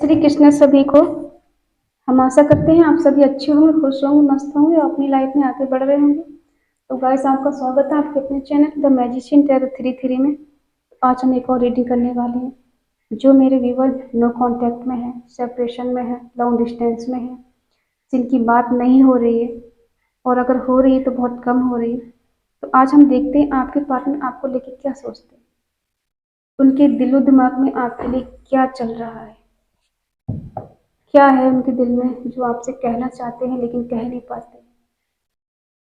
श्री कृष्ण सभी को। हम आशा करते हैं आप सभी अच्छे होंगे, खुश होंगे, मस्त होंगे और अपनी लाइफ में आगे बढ़ रहे होंगे। तो गाइस, आपका स्वागत है आपके अपने चैनल द मैजिशियन टैरो 33 में। आज हम एक और रीडिंग करने वाले हैं। जो मेरे व्यूवर नो कांटेक्ट में है, सेपरेशन में है, लॉन्ग डिस्टेंस में है, जिनकी बात नहीं हो रही है और अगर हो रही है तो बहुत कम हो रही है, तो आज हम देखते हैं आपके पार्टनर आपको लेके क्या सोचते हैं, उनके दिलो दिमाग में आपके लिए क्या चल रहा है, क्या है उनके दिल में जो आपसे कहना चाहते हैं लेकिन कह नहीं पाते।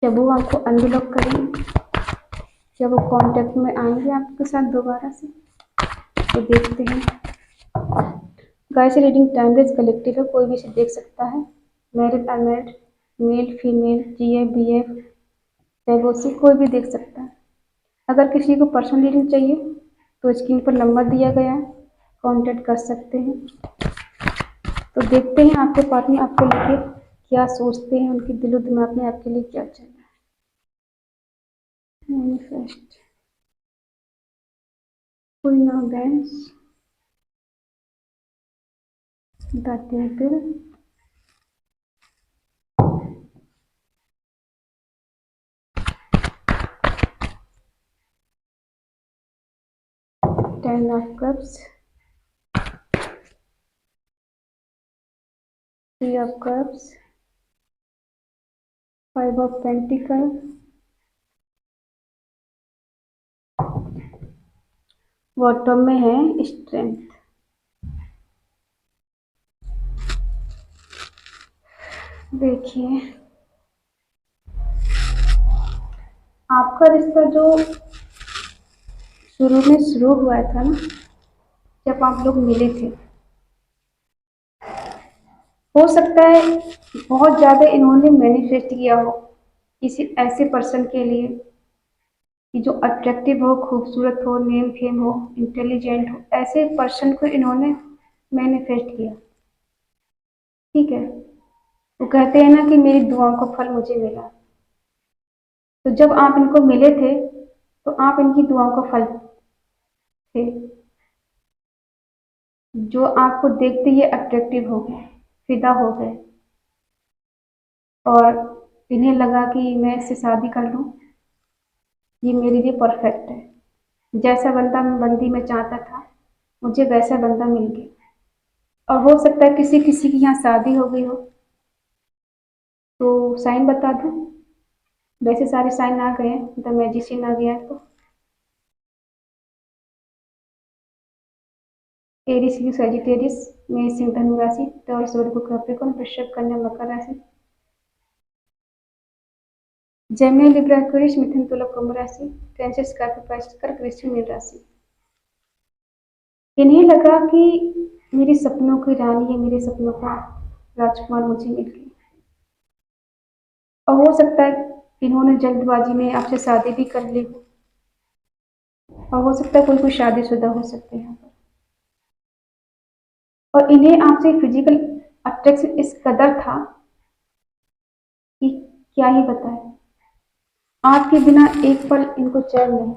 जब वो आपको अनब्लॉक करेंगे, जब वो कांटेक्ट में आएंगे आपके साथ दोबारा से, तो देखते हैं। गाइस, रीडिंग टाइमलेस कलेक्टिव है, कोई भी इसे देख सकता है। Married unmarried, male female, GF BF, divorcee, कोई भी देख सकता है। अगर किसी को पर्सनल रीडिंग चाहिए तो स्क्रीन पर नंबर दिया गया है, कांटेक्ट कर सकते हैं। तो देखते हैं आपके पार्टनर आपको लेके क्या सोचते हैं, उनके दिलो दिमाग में आपके लिए क्या चल रहा है। Manifest, queen of bands, the table, 10 of cups, 3 of cups, 5 of pentacle, bottom में है स्ट्रेंथ। देखिए, आपका रिश्ता जो शुरू में शुरू हुआ था ना, जब आप लोग मिले थे, हो सकता है बहुत ज्यादा इन्होंने मैनिफेस्ट किया हो किसी ऐसे पर्सन के लिए कि जो अट्रैक्टिव हो, खूबसूरत हो, नेम फेम हो, इंटेलिजेंट हो, ऐसे पर्सन को इन्होंने मैनिफेस्ट किया। ठीक है, वो कहते हैं ना कि मेरी दुआओं का फल मुझे मिला। तो जब आप इनको मिले थे तो आप इनकी दुआओं का फल थे, जो आपको देखते ही अट्रैक्टिव हो गए, फिदा हो गए और इन्हें लगा कि मैं इससे शादी कर लूं, ये मेरे लिए परफेक्ट है। जैसा बंदा बंदी मैं चाहता था, मुझे वैसा बंदा मिल गया। और हो सकता है किसी किसी की यहाँ शादी हो गई हो, तो साइन बता दूं। वैसे सारे साइन आ गए हैं, द मैजिशियन आ गया है। तो एरिस की सजिटेरियस, मेष सिंह धनु राशि, टॉरस वर्गो कैप्रिकॉर्न, वृषभ कन्या मकर राशि, जेमिनी लिब्रा एक्वेरियस, मिथुन तुला कुंभ राशि, कैंसर स्कॉर्पियो पाइसेस, कर्क वृश्चिक मीन राशि। इन्हें लगा कि मेरे सपनों की रानी है, मेरे सपनों का राजकुमार मुझे मिल गया। और हो सकता है इन्होंने जल्दबाजी में आपसे शादी भी कर ली हो, और हो सकता है कोई शादीशुदा हो सकते हैं यहाँ पर। और इन्हें आपसे फिजिकल अट्रैक्शन इस कदर था कि क्या ही बताएं। आपके बिना एक पल इनको चैन नहीं,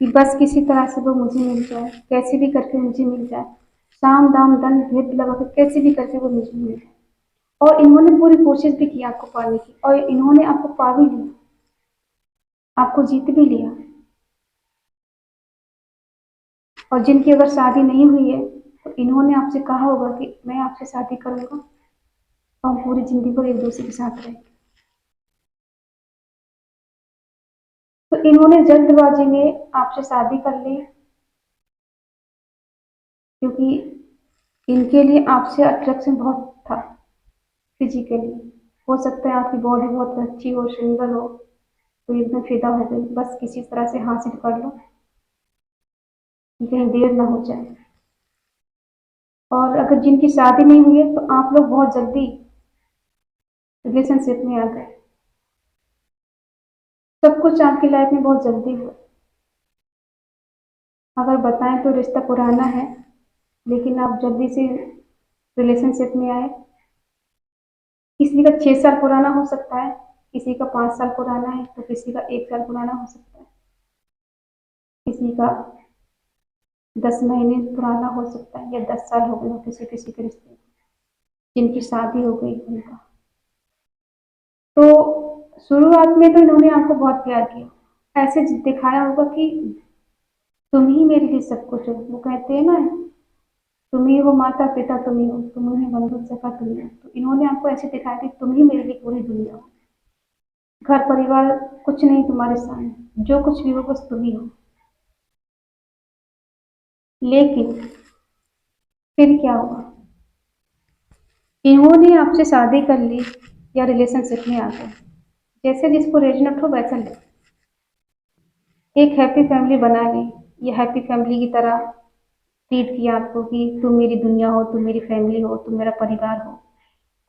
कि बस किसी तरह से वो मुझे मिल जाए, कैसे भी करके मुझे मिल जाए, साम दाम दंड भेद लगा कर कैसे भी करके वो मुझे मिल जाए। और इन्होंने पूरी कोशिश भी की आपको पाने की, और इन्होंने आपको पा भी लिया, आपको जीत भी लिया। और जिनकी अगर शादी नहीं हुई है तो इन्होंने आपसे कहा होगा कि मैं आपसे शादी करूंगा और हम पूरी जिंदगी भर एक दूसरे के साथ रहेंगे। तो इन्होंने जल्दबाजी में आपसे शादी कर ली, क्योंकि इनके लिए आपसे अट्रैक्शन बहुत था फिजिकली। हो सकता है आपकी बॉडी बहुत अच्छी हो, सुंदर हो, तो एकदम फिदा हो गई, बस किसी तरह से हासिल कर लो, कहीं देर ना हो जाए। और अगर जिनकी शादी नहीं हुई है तो आप लोग बहुत जल्दी रिलेशनशिप में आ गए। सब कुछ आपकी लाइफ में बहुत जल्दी हुआ। अगर बताएं तो रिश्ता पुराना है, लेकिन आप जल्दी से रिलेशनशिप में आए। किसी का 6 साल पुराना हो सकता है, किसी का 5 साल पुराना है, तो किसी का 1 साल पुराना हो सकता है, किसी का 10 महीने पुराना हो सकता है, या 10 साल हो गए हो किसी किसी के रिश्ते में, जिनकी शादी हो गई उनका। तो शुरुआत में तो इन्होंने आपको बहुत प्यार किया, ऐसे दिखाया होगा कि तुम ही मेरे लिए सब कुछ हो। वो कहते हैं ना, तुम ही हो माता पिता, तुम ही हो, तुम ही बंधु सखा, तुम ही हो। तो इन्होंने आपको ऐसे दिखाया कि तुम ही मेरे लिए पूरी दुनिया हो। घर परिवार कुछ नहीं तुम्हारे सामने, जो कुछ भी हो बस तुम ही हो। लेकिन फिर क्या हुआ, इन्होंने आपसे शादी कर ली या रिलेशनशिप में आ गए, जैसे जिसको रेजनेट हो वैसा ले, एक हैप्पी फैमिली बना ली, ये हैप्पी फैमिली की तरह ट्रीट किया आपको कि तुम मेरी दुनिया हो, तुम मेरी फैमिली हो, तुम मेरा परिवार हो।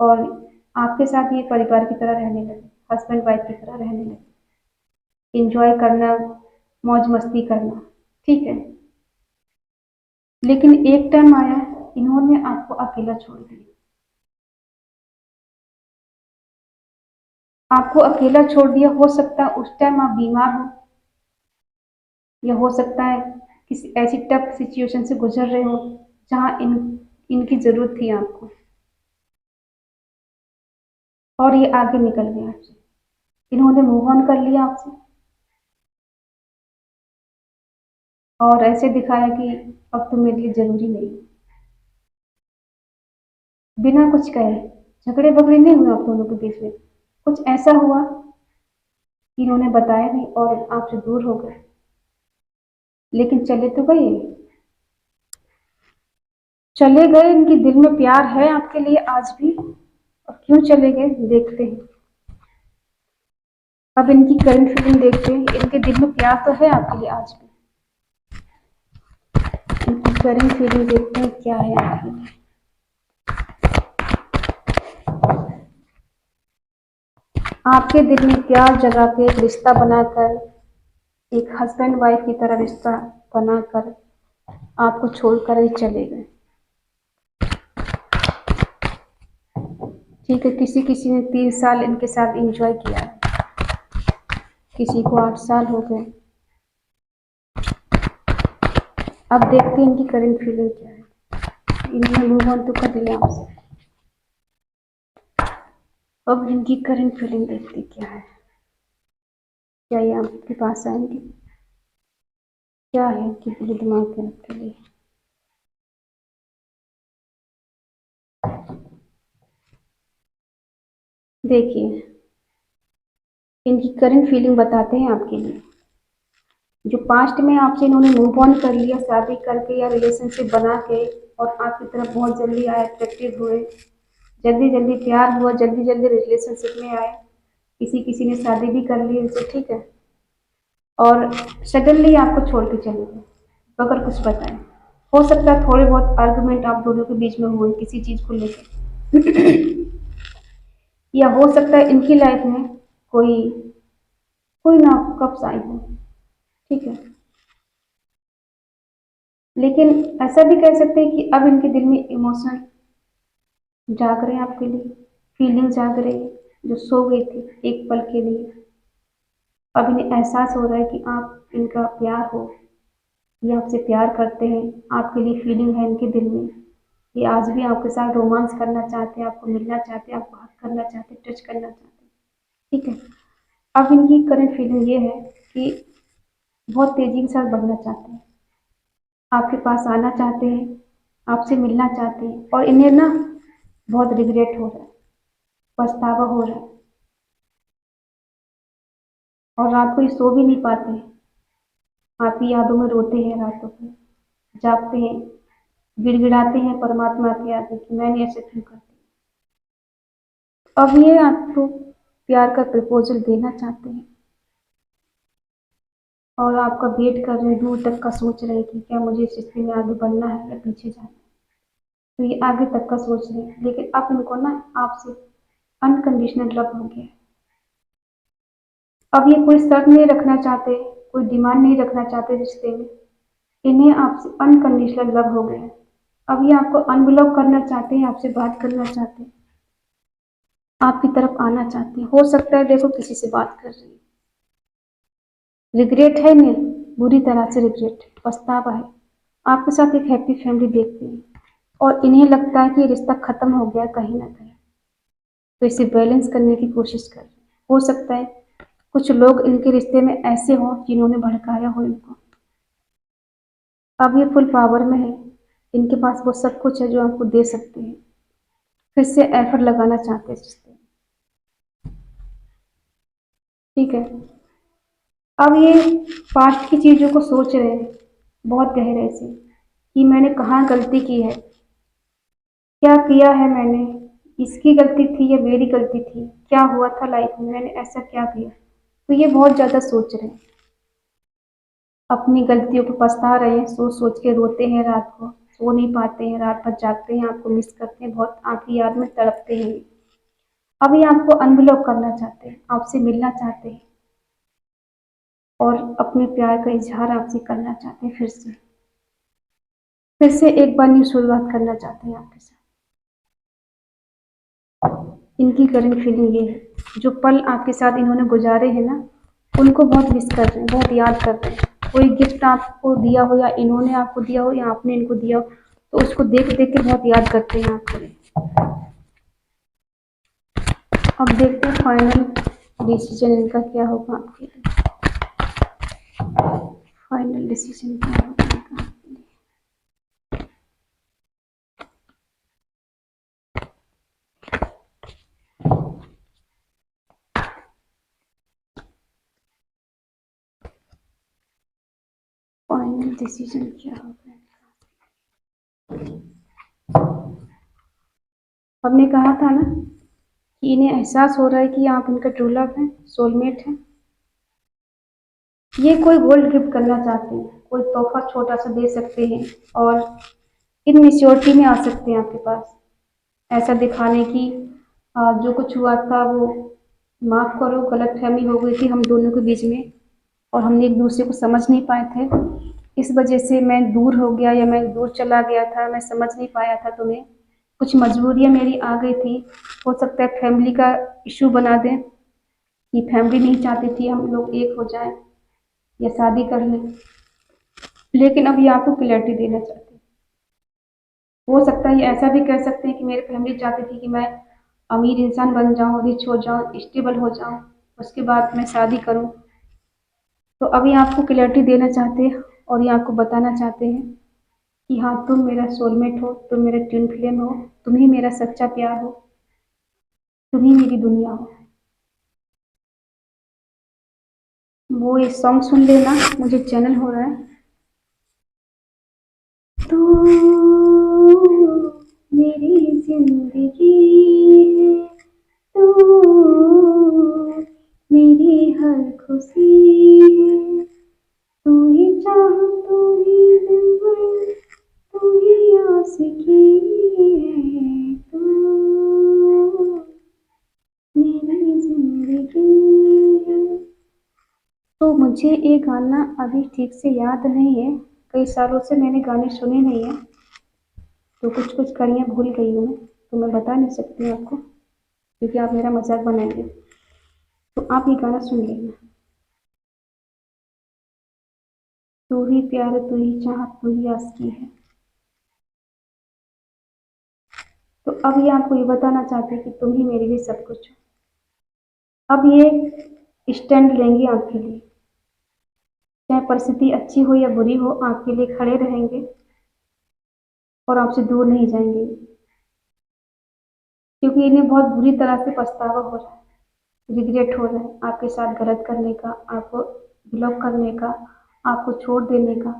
और आपके साथ ये परिवार की तरह रहने लगे, हस्बैंड वाइफ की तरह रहने लगे, इंजॉय करना, मौज मस्ती करना, ठीक है। लेकिन एक टाइम आया, इन्होंने आपको अकेला छोड़ दिया। आपको अकेला छोड़ दिया, हो सकता है उस टाइम आप बीमार हो, या हो सकता है किसी ऐसी टफ सिचुएशन से गुजर रहे हो जहां इनकी जरूरत थी आपको, और ये आगे निकल गए आपसे। इन्होंने मूव ऑन कर लिया आपसे, और ऐसे दिखाया कि अब तुम मेरे लिए जरूरी नहीं। बिना कुछ कहे, झगड़े बगड़े नहीं हुए आप दोनों के बीच में, कुछ ऐसा हुआ कि इन्होंने बताया नहीं और आपसे दूर हो गए। लेकिन चले तो गए, चले गए, इनकी दिल में प्यार है आपके लिए आज भी। और क्यों चले गए देखते हैं, अब इनकी करंट फीलिंग देखते हैं। इनके दिल में प्यार तो है आपके लिए आज भी, इनकी करंट फीलिंग देखते हैं क्या है आपके लिए। आपके दिल में प्यार जगा के एक रिश्ता बनाकर, एक हस्बैंड वाइफ की तरह रिश्ता बनाकर आपको छोड़कर ही चले गए, ठीक है। किसी किसी ने 3 साल इनके साथ एंजॉय किया है, किसी को 8 साल हो गए। अब देखते हैं इनकी करंट फीलिंग क्या है। इन्होंने मूव ऑन तो कर लिया आपसे, अब इनकी करंट फीलिंग देखते क्या है। क्या ये आपके पास आएंगे, क्या है इनके पूरे दिमाग में आपके लिए। देखिए, इनकी करंट फीलिंग बताते हैं आपके लिए। जो पास्ट में आपसे इन्होंने मूव ऑन कर लिया शादी करके या रिलेशनशिप बना के, और आपकी तरफ बहुत जल्दी आए, अट्रैक्टिव हुए, जल्दी जल्दी प्यार हुआ, जल्दी जल्दी रिलेशनशिप में आए, किसी किसी ने शादी भी कर ली इनसे, ठीक है। और सडनली आपको छोड़ के चले गए बगैर कुछ बताए। हो सकता है थोड़े बहुत आर्गुमेंट आप दोनों के बीच में हुए किसी चीज को लेकर, या हो सकता है इनकी लाइफ में कोई कोई ना कब आई हो, ठीक है। लेकिन ऐसा भी कह सकते हैं कि अब इनके दिल में इमोशन जाग रहे हैं आपके लिए, फीलिंग जाग रही है, जो सो गई थी एक पल के लिए। अब इन्हें एहसास हो रहा है कि आप इनका प्यार हो, ये आपसे प्यार करते हैं, आपके लिए फीलिंग है इनके दिल में। ये आज भी आपके साथ रोमांस करना चाहते हैं, आपको मिलना चाहते हैं, आपको हक करना चाहते हैं, टच करना चाहते हैं, ठीक है। अब इनकी करंट फीलिंग ये है कि बहुत तेजी के साथ बढ़ना चाहते हैं, आपके पास आना चाहते हैं, आपसे मिलना चाहते हैं। और इन्हें ना बहुत रिग्रेट हो रहा है, पछतावा हो रहा है, और रात को ये सो भी नहीं पाते हैं, आपकी यादों में रोते हैं, रातों को जागते हैं, गिड़गिड़ाते हैं परमात्मा के आगे कि मैंने ऐसे क्यों कर दिया। अब ये आपको प्यार का प्रपोजल देना चाहते हैं, और आपका वेट कर रहे हैं, दूर तक का सोच रहे हैं कि क्या मुझे इस रिश्ते में आगे बढ़ना है या पीछे जाना है। तो ये आगे तक का सोच रहे हैं, लेकिन अब इनको ना आपसे अनकंडीशनल लव हो गया है। अब ये कोई शर्त नहीं रखना चाहते, कोई डिमांड नहीं रखना चाहते रिश्ते में, इन्हें आपसे अनकंडीशनल लव हो गया है। अब ये आपको अनब्लॉक करना चाहते हैं, आपसे बात करना चाहते हैं, आपकी तरफ आना चाहते हैं। हो सकता है देखो किसी से बात कर रही है, रिग्रेट है इन्हें, बुरी तरह से रिग्रेट, पछतावा है। आपके साथ एक हैप्पी फैमिली देखते हैं और इन्हें लगता है कि ये रिश्ता खत्म हो गया कहीं ना कहीं, तो इसे बैलेंस करने की कोशिश कर रहे हैं। हो सकता है कुछ लोग इनके रिश्ते में ऐसे हों जिन्होंने भड़काया हो इनको। अब ये फुल पावर में है, इनके पास वो सब कुछ है जो आपको दे सकते हैं, फिर से एफर्ट लगाना चाहते हैं इस रिश्ते में। ठीक है, अब ये पास्ट की चीजों को सोच रहे हैं बहुत गहरे से कि मैंने कहाँ गलती की है, क्या किया है मैंने, इसकी गलती थी या मेरी गलती थी, क्या हुआ था लाइफ में, मैंने ऐसा क्या किया। तो ये बहुत ज्यादा सोच रहे हैं, अपनी गलतियों पर पछता रहे हैं, सोच सोच के रोते हैं, रात को सो नहीं पाते हैं, रात भर जागते हैं, आपको मिस करते हैं, बहुत आपकी याद में तड़पते हैं। अभी आपको अनब्लॉक करना चाहते हैं, आपसे मिलना चाहते हैं और अपने प्यार का इजहार आपसे करना चाहते हैं, फिर से एक बार न्यू शुरुआत करना चाहते हैं आपके साथ। इनकी करंट फीलिंग ये है, जो पल आपके साथ इन्होंने गुजारे हैं ना, उनको बहुत मिस कर रहे हैं, बहुत याद कर रहे हैं। कोई गिफ्ट आपको दिया हो या इन्होंने आपको दिया हो या आपने इनको दिया हो, तो उसको देख देख के बहुत याद करते हैं आपको। अब देखते हैं फाइनल डिसीजन इनका क्या होगा आपके लिए। फाइनल डिसीजन क्या होगा इनका आपके लिए। फाइनल डिसीजन क्या होगा इनका। हमने कहा था ना कि इन्हें एहसास हो रहा है कि आप इनका ट्रू लव है, सोलमेट है। ये कोई गोल्ड गिफ्ट करना चाहते हैं, कोई तोहफा छोटा सा दे सकते हैं और इन मेच्योरिटी में आ सकते हैं आपके पास, ऐसा दिखाने की जो कुछ हुआ था वो माफ करो, गलतफहमी हो गई थी हम दोनों के बीच में और हमने एक दूसरे को समझ नहीं पाए थे, इस वजह से मैं दूर हो गया या मैं दूर चला गया था, मैं समझ नहीं पाया था तुम्हें, कुछ मजबूरियां मेरी आ गई थी। हो सकता है फैमिली का इशू बना दें कि फैमिली नहीं चाहती थी हम लोग एक हो जाएं या शादी कर लें, लेकिन अब ये आपको क्लैरिटी देना चाहती है। हो सकता है ये ऐसा भी कह सकते हैं कि मेरी फैमिली चाहती थी कि मैं अमीर इंसान बन जाऊं, रिच हो जाऊं, स्टेबल हो जाऊं, उसके बाद मैं शादी करूं। तो अभी आपको क्लैरिटी देना चाहते हैं और ये आपको बताना चाहते हैं कि हाँ तुम मेरा सोलमेट हो, तुम मेरा ट्विन फ्लेम हो, तुम ही मेरा सच्चा प्यार हो, तुम ही मेरी दुनिया हो। वो ये सॉन्ग सुन लेना, मुझे चैनल हो रहा है। तू मेरी जिंदगी है, तू मेरी हर खुशी है, तू ही चाह, तू ही दिल, तू ही आशिकी है, तू मेरी जिंदगी है। तो मुझे ये गाना अभी ठीक से याद नहीं है, कई सालों से मैंने गाने सुने नहीं है, तो कुछ कुछ कड़ियाँ भूल गई हूँ मैं, तो मैं बता नहीं सकती हूँ आपको क्योंकि आप मेरा मजाक बनाएंगे। तो आप ये गाना सुन लेना। तू ही प्यार, तू ही चाहत, तू ही आशिकी है। तो अब ये आपको ये बताना चाहते हैं कि तुम ही मेरे लिए सब कुछ हो। अब ये स्टैंड लेंगे आपके लिए, चाहे परिस्थिति अच्छी हो या बुरी हो, आपके लिए खड़े रहेंगे और आपसे दूर नहीं जाएंगे, क्योंकि इन्हें बहुत बुरी तरह से पछतावा हो रहा है, रिग्रेट हो रहा है आपके साथ गलत करने का, आपको ब्लॉक करने का, आपको छोड़ देने का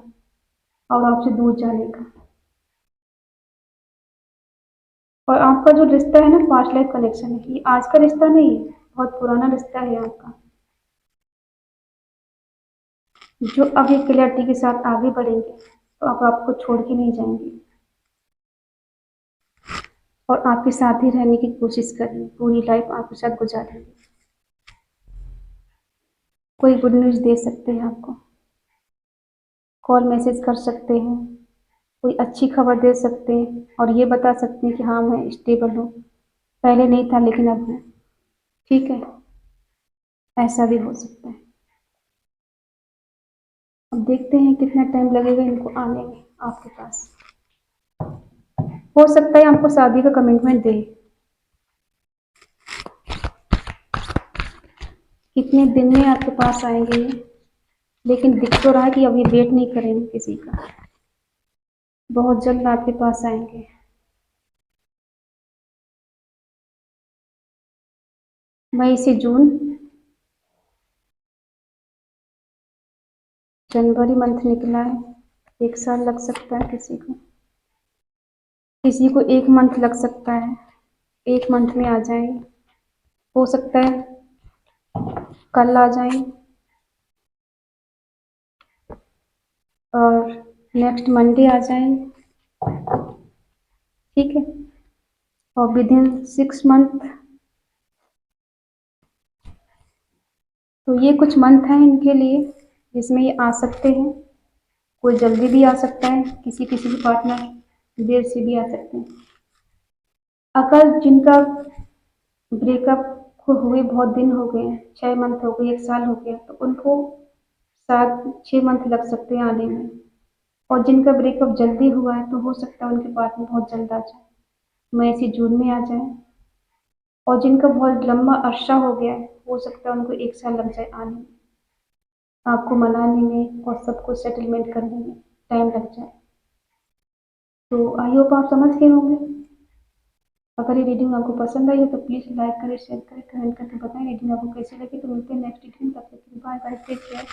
और आपसे दूर जाने का। और आपका जो रिश्ता है ना, पास्ट लाइफ कनेक्शन है, ये आज का रिश्ता नहीं है, बहुत पुराना रिश्ता है आपका, जो अब ये क्लियरिटी के साथ आगे बढ़ेंगे तो अब आपको छोड़ के नहीं जाएंगे और आपके साथ ही रहने की कोशिश करेंगे, पूरी लाइफ आपके साथ गुजारेंगे। कोई गुड न्यूज़ दे सकते हैं आपको, कॉल मैसेज कर सकते हैं, कोई अच्छी खबर दे सकते हैं और ये बता सकते हैं कि हाँ मैं स्टेबल हूँ, पहले नहीं था लेकिन अब है। ठीक है, ऐसा भी हो सकता है। अब देखते हैं कितना टाइम लगेगा इनको आने में, आपके पास। हो सकता है आपको शादी का कमिटमेंट दे, कितने दिन में आपके पास आएंगे ये, लेकिन दिख तो रहा है कि अभी वेट नहीं करेंगे किसी का, बहुत जल्द आपके पास आएंगे। मई से जून, जनवरी मंथ निकला है, 1 साल लग सकता है किसी को, किसी को 1 मंथ लग सकता है, 1 मंथ में आ जाएंगे, हो सकता है कल आ जाएं और नेक्स्ट मंडे आ जाएं, ठीक है। और विद इन 6 मंथ, तो ये कुछ मंथ हैं इनके लिए जिसमें ये आ सकते हैं। कोई जल्दी भी आ सकता है, किसी किसी के पार्टनर देर से भी आ सकते हैं। अगर जिनका ब्रेकअप को हुए बहुत दिन हो गए हैं, 6 मंथ हो गए, 1 साल हो गया, तो उनको 7-6 मंथ लग सकते हैं आने में। और जिनका ब्रेकअप जल्दी हुआ है तो हो सकता है उनके पार्टनर बहुत जल्द आ जाए, मई से जून में आ जाए। और जिनका बहुत लंबा अरसा हो गया है, हो सकता है उनको 1 साल लग जाए आने में, आपको मनाने में और सब कुछ सेटलमेंट करने में टाइम लग जाए। तो आई होप आप समझ गए होंगे। अगर ये रीडिंग आपको पसंद आई हो तो प्लीज़ लाइक करें, शेयर करें, कमेंट करके बताएं रीडिंग आपको कैसी लगी। तो मिलते हैं नेक्स्ट रीडिंग, तब तक के लिए बाय बाय, टेक केयर।